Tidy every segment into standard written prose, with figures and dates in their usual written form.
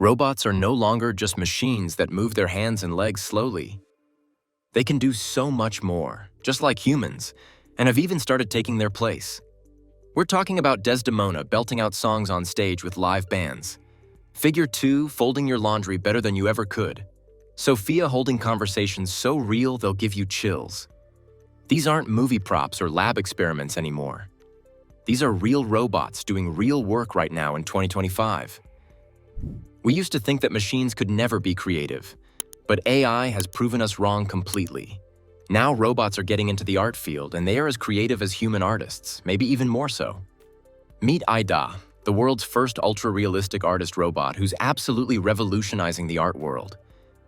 Robots are no longer just machines that move their hands and legs slowly. They can do so much more, just like humans, and have even started taking their place. We're talking about Desdemona belting out songs on stage with live bands, Figure 2 folding your laundry better than you ever could, Sophia holding conversations so real they'll give you chills. These aren't movie props or lab experiments anymore. These are real robots doing real work right now in 2025. We used to think that machines could never be creative, but AI has proven us wrong completely. Now robots are getting into the art field, and they are as creative as human artists, maybe even more so. Meet Ida, the world's first ultra-realistic artist robot who's absolutely revolutionizing the art world.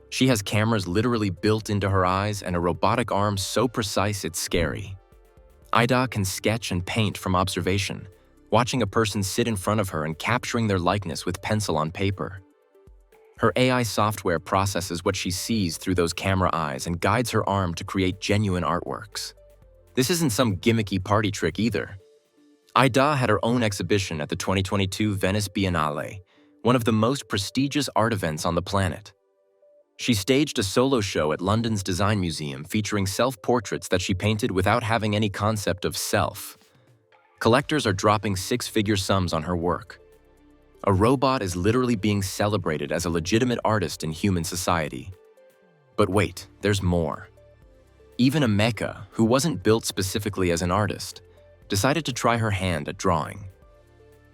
She has cameras literally built into her eyes and a robotic arm so precise it's scary. Ida can sketch and paint from observation, watching a person sit in front of her and capturing their likeness with pencil on paper. Her AI software processes what she sees through those camera eyes and guides her arm to create genuine artworks. This isn't some gimmicky party trick either. Ida had her own exhibition at the 2022 Venice Biennale, one of the most prestigious art events on the planet. She staged a solo show at London's Design Museum featuring self-portraits that she painted without having any concept of self. Collectors are dropping six-figure sums on her work. A robot is literally being celebrated as a legitimate artist in human society. But wait, there's more. Even a mecha, who wasn't built specifically as an artist, decided to try her hand at drawing.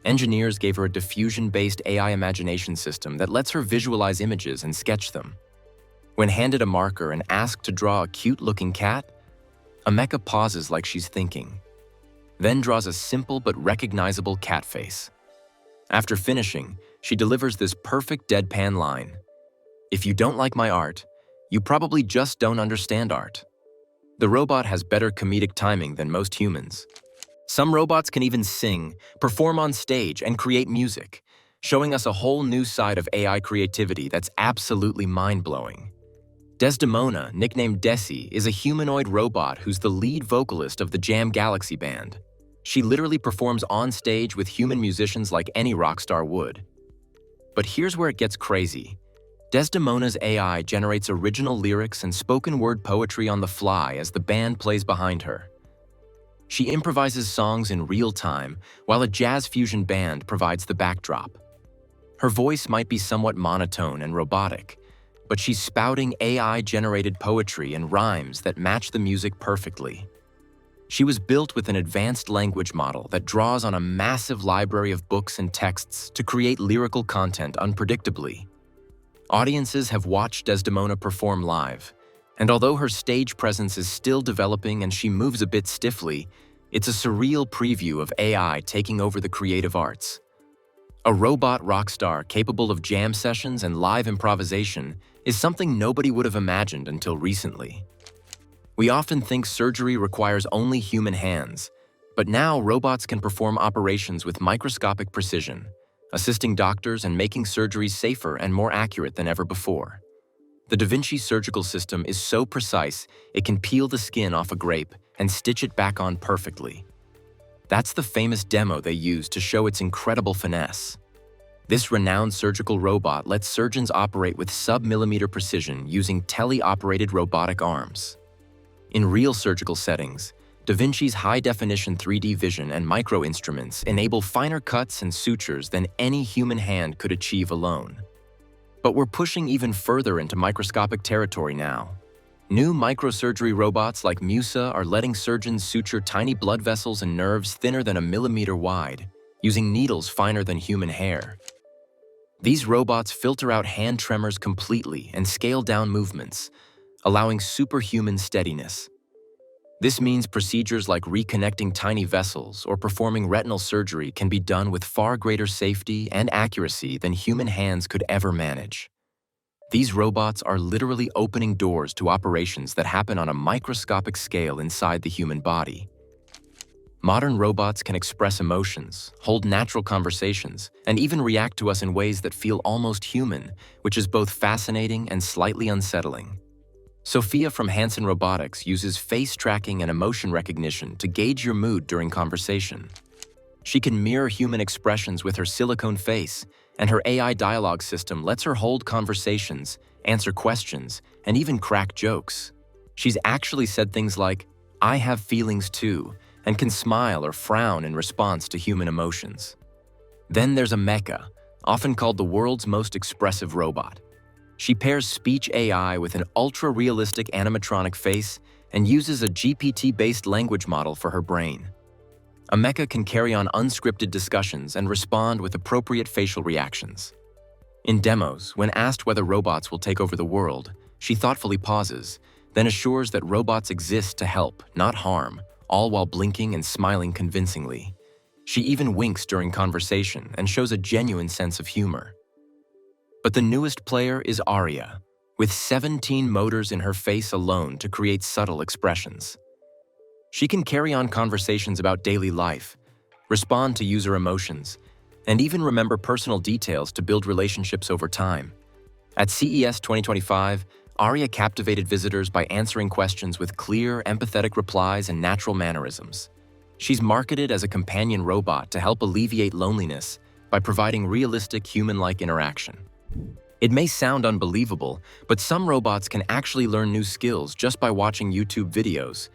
Engineers gave her a diffusion-based AI imagination system that lets her visualize images and sketch them. When handed a marker and asked to draw a cute-looking cat, a mecha pauses like she's thinking, then draws a simple but recognizable cat face. After finishing, she delivers this perfect deadpan line: "If you don't like my art, you probably just don't understand art." The robot has better comedic timing than most humans. Some robots can even sing, perform on stage, and create music, showing us a whole new side of AI creativity that's absolutely mind-blowing. Desdemona, nicknamed Desi, is a humanoid robot who's the lead vocalist of the Jam Galaxy band. She literally performs on stage with human musicians like any rock star would. But here's where it gets crazy. Desdemona's AI generates original lyrics and spoken word poetry on the fly as the band plays behind her. She improvises songs in real time, while a jazz fusion band provides the backdrop. Her voice might be somewhat monotone and robotic, but she's spouting AI-generated poetry and rhymes that match the music perfectly. She was built with an advanced language model that draws on a massive library of books and texts to create lyrical content unpredictably. Audiences have watched Desdemona perform live, and although her stage presence is still developing and she moves a bit stiffly, it's a surreal preview of AI taking over the creative arts. A robot rock star capable of jam sessions and live improvisation is something nobody would have imagined until recently. We often think surgery requires only human hands, but now robots can perform operations with microscopic precision, assisting doctors and making surgeries safer and more accurate than ever before. The Da Vinci surgical system is so precise it can peel the skin off a grape and stitch it back on perfectly. That's the famous demo they use to show its incredible finesse. This renowned surgical robot lets surgeons operate with sub-millimeter precision using tele-operated robotic arms. In real surgical settings, Da Vinci's high-definition 3D vision and micro-instruments enable finer cuts and sutures than any human hand could achieve alone. But we're pushing even further into microscopic territory now. New microsurgery robots like Musa are letting surgeons suture tiny blood vessels and nerves thinner than a millimeter wide, using needles finer than human hair. These robots filter out hand tremors completely and scale down movements, allowing superhuman steadiness. This means procedures like reconnecting tiny vessels or performing retinal surgery can be done with far greater safety and accuracy than human hands could ever manage. These robots are literally opening doors to operations that happen on a microscopic scale inside the human body. Modern robots can express emotions, hold natural conversations, and even react to us in ways that feel almost human, which is both fascinating and slightly unsettling. Sophia from Hanson Robotics uses face tracking and emotion recognition to gauge your mood during conversation. She can mirror human expressions with her silicone face and her AI dialogue system lets her hold conversations, answer questions, and even crack jokes. She's actually said things like, "I have feelings too," and can smile or frown in response to human emotions. Then there's a mecha, often called the world's most expressive robot. She pairs speech AI with an ultra-realistic animatronic face and uses a GPT-based language model for her brain. A mecha can carry on unscripted discussions and respond with appropriate facial reactions. In demos, when asked whether robots will take over the world, she thoughtfully pauses, then assures that robots exist to help, not harm, all while blinking and smiling convincingly. She even winks during conversation and shows a genuine sense of humor. But the newest player is Aria, with 17 motors in her face alone to create subtle expressions. She can carry on conversations about daily life, respond to user emotions, and even remember personal details to build relationships over time. At CES 2025, Aria captivated visitors by answering questions with clear, empathetic replies and natural mannerisms. She's marketed as a companion robot to help alleviate loneliness by providing realistic human-like interaction. It may sound unbelievable, but some robots can actually learn new skills just by watching YouTube videos,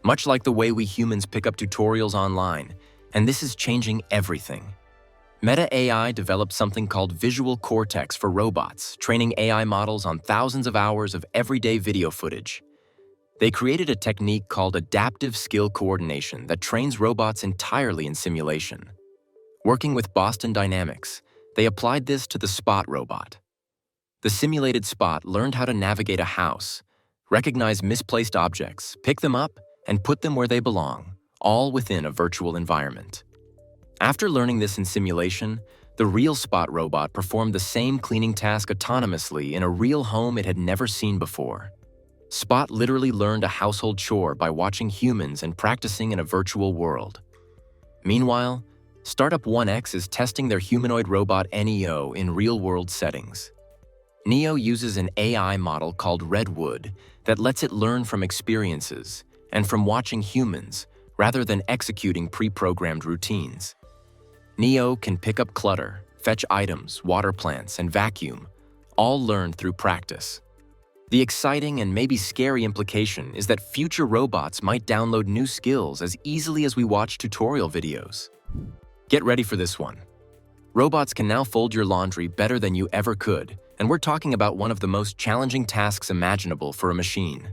much like the way we humans pick up tutorials online, and this is changing everything. Meta AI developed something called Visual Cortex for robots, training AI models on thousands of hours of everyday video footage. They created a technique called adaptive skill coordination that trains robots entirely in simulation. Working with Boston Dynamics, they applied this to the Spot robot. The simulated Spot learned how to navigate a house, recognize misplaced objects, pick them up, and put them where they belong, all within a virtual environment. After learning this in simulation, the real Spot robot performed the same cleaning task autonomously in a real home it had never seen before. Spot literally learned a household chore by watching humans and practicing in a virtual world. Meanwhile, Startup 1X is testing their humanoid robot Neo in real-world settings. Neo uses an AI model called Redwood that lets it learn from experiences and from watching humans rather than executing pre-programmed routines. Neo can pick up clutter, fetch items, water plants, and vacuum, all learned through practice. The exciting and maybe scary implication is that future robots might download new skills as easily as we watch tutorial videos. Get ready for this one. Robots can now fold your laundry better than you ever could, and we're talking about one of the most challenging tasks imaginable for a machine.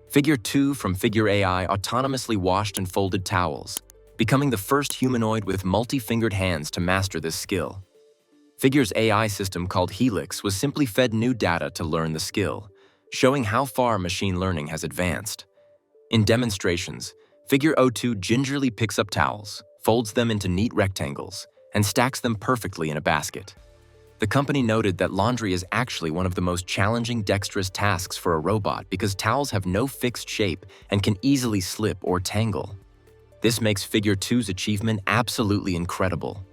Figure 2 from Figure AI autonomously washed and folded towels, becoming the first humanoid with multi-fingered hands to master this skill. Figure's AI system called Helix was simply fed new data to learn the skill, showing how far machine learning has advanced. In demonstrations, Figure 02 gingerly picks up towels, folds them into neat rectangles, and stacks them perfectly in a basket. The company noted that laundry is actually one of the most challenging dexterous tasks for a robot because towels have no fixed shape and can easily slip or tangle. This makes Figure 2's achievement absolutely incredible.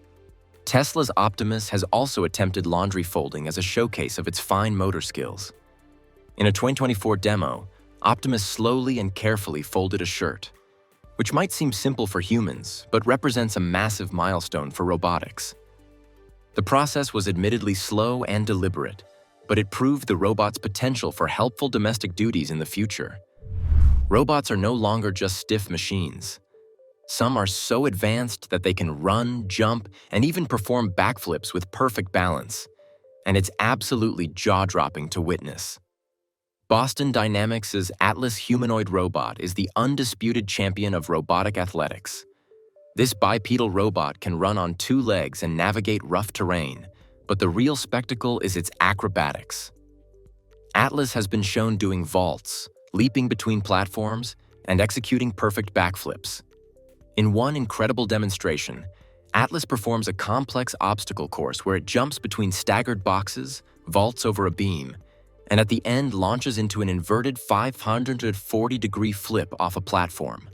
Tesla's Optimus has also attempted laundry folding as a showcase of its fine motor skills. In a 2024 demo, Optimus slowly and carefully folded a shirt, which might seem simple for humans, but represents a massive milestone for robotics. The process was admittedly slow and deliberate, but it proved the robot's potential for helpful domestic duties in the future. Robots are no longer just stiff machines. Some are so advanced that they can run, jump, and even perform backflips with perfect balance, and it's absolutely jaw-dropping to witness. Boston Dynamics' Atlas humanoid robot is the undisputed champion of robotic athletics. This bipedal robot can run on 2 legs and navigate rough terrain, but the real spectacle is its acrobatics. Atlas has been shown doing vaults, leaping between platforms, and executing perfect backflips. In one incredible demonstration, Atlas performs a complex obstacle course where it jumps between staggered boxes, vaults over a beam, and at the end launches into an inverted 540-degree flip off a platform.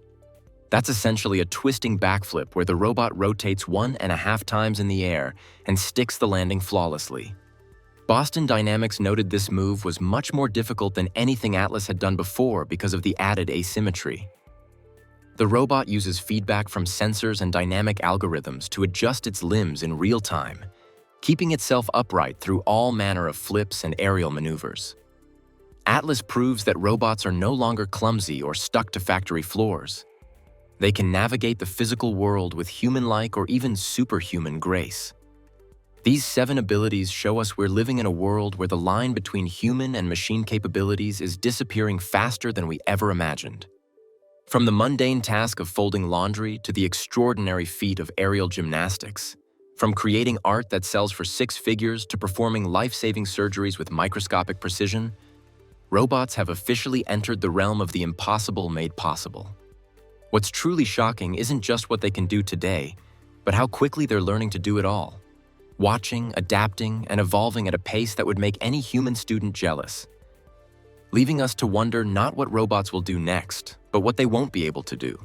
That's essentially a twisting backflip where the robot rotates 1.5 times in the air and sticks the landing flawlessly. Boston Dynamics noted this move was much more difficult than anything Atlas had done before because of the added asymmetry. The robot uses feedback from sensors and dynamic algorithms to adjust its limbs in real time, keeping itself upright through all manner of flips and aerial maneuvers. Atlas proves that robots are no longer clumsy or stuck to factory floors. They can navigate the physical world with human-like or even superhuman grace. These 7 abilities show us we're living in a world where the line between human and machine capabilities is disappearing faster than we ever imagined. From the mundane task of folding laundry to the extraordinary feat of aerial gymnastics, from creating art that sells for 6 figures to performing life-saving surgeries with microscopic precision, robots have officially entered the realm of the impossible made possible. What's truly shocking isn't just what they can do today, but how quickly they're learning to do it all, watching, adapting, and evolving at a pace that would make any human student jealous, leaving us to wonder not what robots will do next, but what they won't be able to do.